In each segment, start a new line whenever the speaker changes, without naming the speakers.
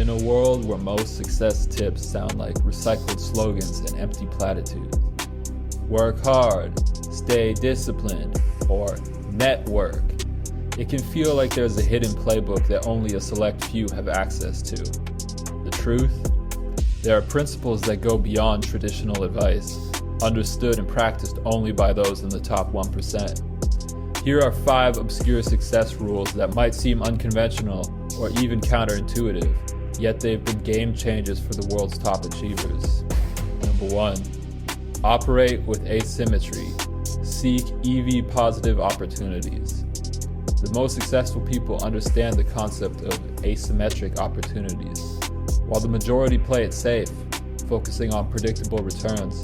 In a world where most success tips sound like recycled slogans and empty platitudes, work hard, stay disciplined, or network, it can feel like there's a hidden playbook that only a select few have access to. The truth? There are principles that go beyond traditional advice, understood and practiced only by those in the top 1%. Here are 5 obscure success rules that might seem unconventional or even counterintuitive, yet they've been game changers for the world's top achievers. Number 1. Operate with asymmetry. Seek EV positive opportunities. The most successful people understand the concept of asymmetric opportunities. While the majority play it safe, focusing on predictable returns,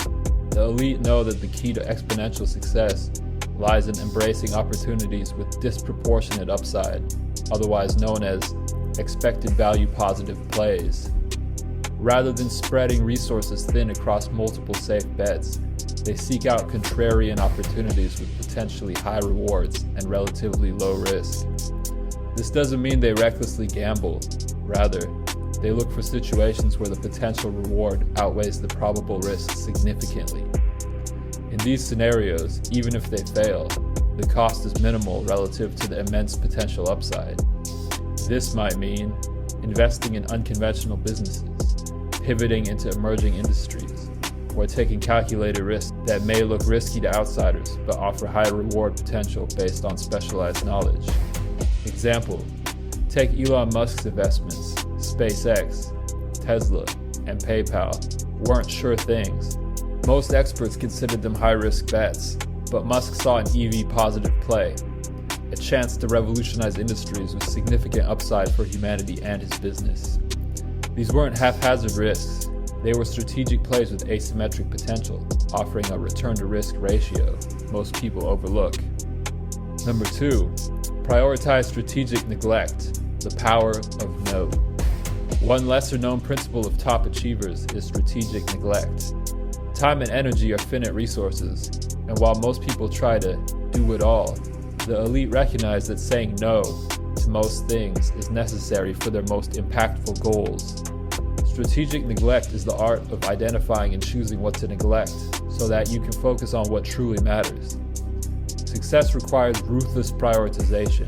the elite know that the key to exponential success lies in embracing opportunities with disproportionate upside, otherwise known as expected value positive plays. Rather than spreading resources thin across multiple safe bets, they seek out contrarian opportunities with potentially high rewards and relatively low risk. This doesn't mean they recklessly gamble. Rather, they look for situations where the potential reward outweighs the probable risk significantly. In these scenarios, even if they fail, the cost is minimal relative to the immense potential upside. This might mean investing in unconventional businesses, pivoting into emerging industries, or taking calculated risks that may look risky to outsiders but offer high reward potential based on specialized knowledge. Example, take Elon Musk's investments. SpaceX, Tesla, and PayPal weren't sure things. Most experts considered them high-risk bets, but Musk saw an EV-positive play, a chance to revolutionize industries with significant upside for humanity and his business. These weren't haphazard risks. They were strategic plays with asymmetric potential, offering a return-to-risk ratio most people overlook. Number 2, prioritize strategic neglect, the power of no. One lesser-known principle of top achievers is strategic neglect. Time and energy are finite resources, and while most people try to do it all, the elite recognize that saying no to most things is necessary for their most impactful goals. Strategic neglect is the art of identifying and choosing what to neglect so that you can focus on what truly matters. Success requires ruthless prioritization.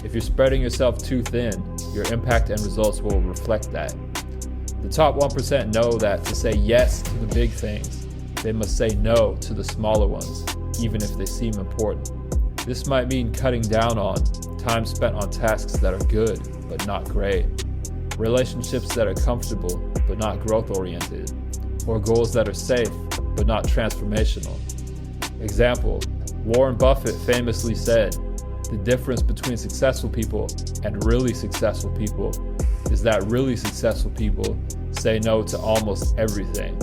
If you're spreading yourself too thin, your impact and results will reflect that. The top 1% know that to say yes to the big things, they must say no to the smaller ones, even if they seem important. This might mean cutting down on time spent on tasks that are good but not great, relationships that are comfortable but not growth-oriented, or goals that are safe but not transformational. Example, Warren Buffett famously said, "The difference between successful people and really successful people is that really successful people say no to almost everything."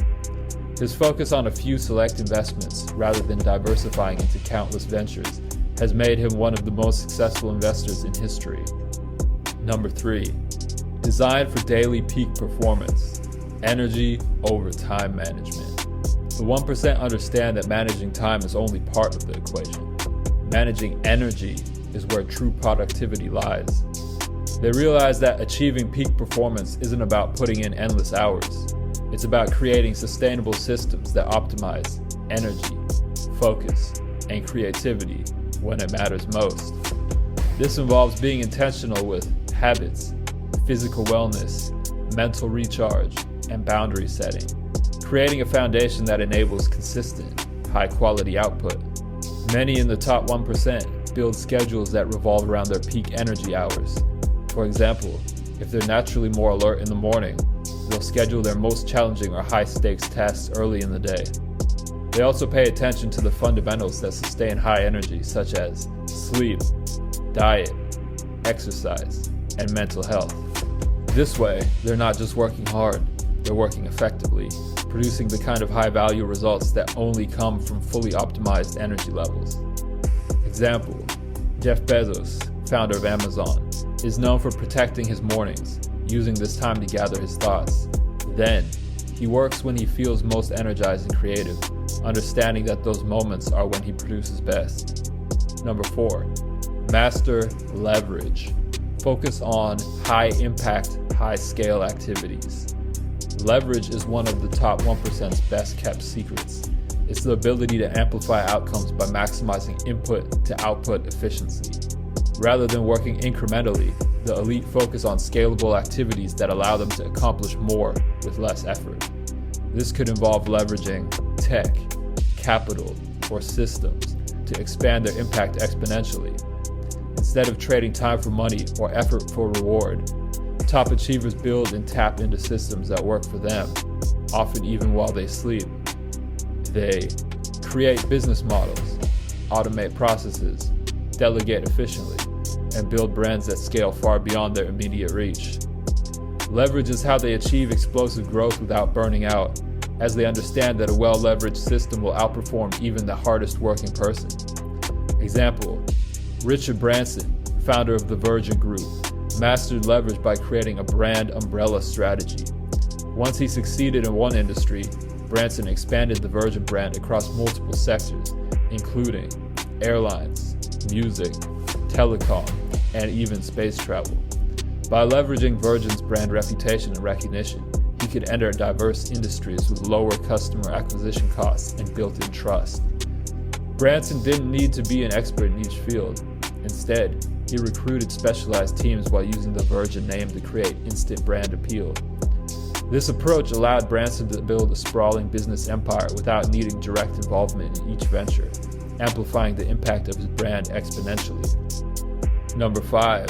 His focus on a few select investments rather than diversifying into countless ventures has made him one of the most successful investors in history. Number 3, design for daily peak performance, energy over time management. The 1% understand that managing time is only part of the equation. Managing energy is where true productivity lies. They realize that achieving peak performance isn't about putting in endless hours. It's about creating sustainable systems that optimize energy, focus, and creativity when it matters most. This involves being intentional with habits, physical wellness, mental recharge, and boundary setting, creating a foundation that enables consistent, high-quality output. Many in the top 1% build schedules that revolve around their peak energy hours. For example, if they're naturally more alert in the morning, they'll schedule their most challenging or high-stakes tasks early in the day. They also pay attention to the fundamentals that sustain high energy, such as sleep, diet, exercise, and mental health. This way, they're not just working hard, they're working effectively, producing the kind of high-value results that only come from fully optimized energy levels. Example, Jeff Bezos, founder of Amazon, is known for protecting his mornings, using this time to gather his thoughts. Then, he works when he feels most energized and creative, understanding that those moments are when he produces best. Number 4, master leverage. Focus on high impact, high scale activities. Leverage is one of the top 1%'s best kept secrets. It's the ability to amplify outcomes by maximizing input to output efficiency. Rather than working incrementally, the elite focus on scalable activities that allow them to accomplish more with less effort. This could involve leveraging tech, capital, or systems to expand their impact exponentially. Instead of trading time for money or effort for reward, top achievers build and tap into systems that work for them, often even while they sleep. They create business models, automate processes, delegate efficiently, and build brands that scale far beyond their immediate reach. Leverage is how they achieve explosive growth without burning out, as they understand that a well-leveraged system will outperform even the hardest working person. Example, Richard Branson, founder of the Virgin Group, mastered leverage by creating a brand umbrella strategy. Once he succeeded in one industry, Branson expanded the Virgin brand across multiple sectors, including airlines, music, telecom, and even space travel. By leveraging Virgin's brand reputation and recognition, he could enter diverse industries with lower customer acquisition costs and built-in trust. Branson didn't need to be an expert in each field. Instead, he recruited specialized teams while using the Virgin name to create instant brand appeal. This approach allowed Branson to build a sprawling business empire without needing direct involvement in each venture, amplifying the impact of his brand exponentially. Number 5.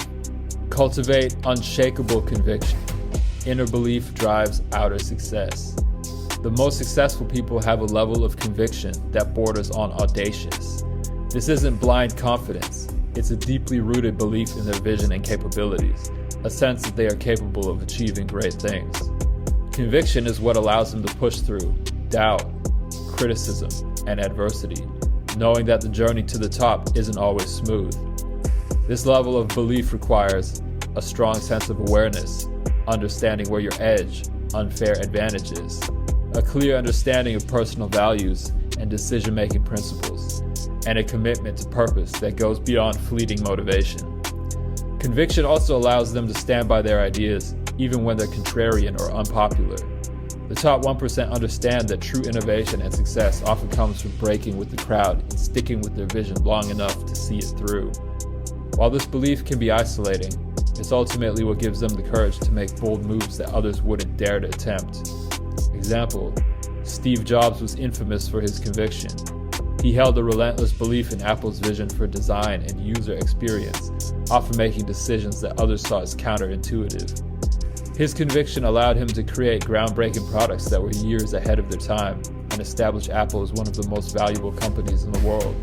Cultivate unshakable conviction. Inner belief drives outer success. The most successful people have a level of conviction that borders on audacious. This isn't blind confidence. It's a deeply rooted belief in their vision and capabilities, a sense that they are capable of achieving great things. Conviction is what allows them to push through doubt, criticism, and adversity, knowing that the journey to the top isn't always smooth. This level of belief requires a strong sense of awareness, understanding where your edge, unfair advantage is, a clear understanding of personal values and decision-making principles, and a commitment to purpose that goes beyond fleeting motivation. Conviction also allows them to stand by their ideas, even when they're contrarian or unpopular. The top 1% understand that true innovation and success often comes from breaking with the crowd and sticking with their vision long enough to see it through. While this belief can be isolating, it's ultimately what gives them the courage to make bold moves that others wouldn't dare to attempt. Example, Steve Jobs was infamous for his conviction. He held a relentless belief in Apple's vision for design and user experience, often making decisions that others saw as counterintuitive. His conviction allowed him to create groundbreaking products that were years ahead of their time and establish Apple as one of the most valuable companies in the world.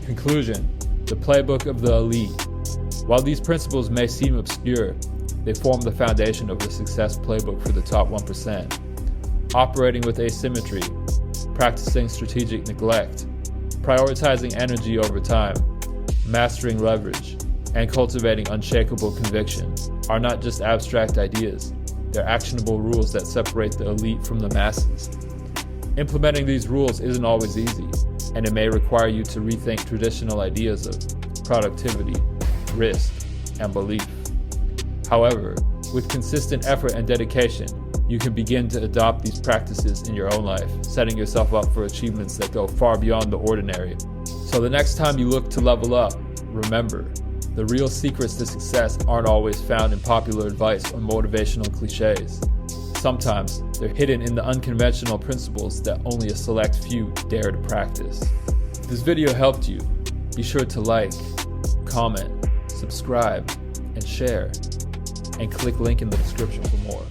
Conclusion, the playbook of the elite. While these principles may seem obscure, they form the foundation of the success playbook for the top 1%. Operating with asymmetry, practicing strategic neglect, prioritizing energy over time, mastering leverage, and cultivating unshakable conviction are not just abstract ideas, they're actionable rules that separate the elite from the masses. Implementing these rules isn't always easy, and it may require you to rethink traditional ideas of productivity, risk, and belief. However, with consistent effort and dedication, you can begin to adopt these practices in your own life, setting yourself up for achievements that go far beyond the ordinary. So the next time you look to level up, remember, the real secrets to success aren't always found in popular advice or motivational cliches. Sometimes they're hidden in the unconventional principles that only a select few dare to practice. If this video helped you, be sure to like, comment, subscribe, and share, and click link in the description for more.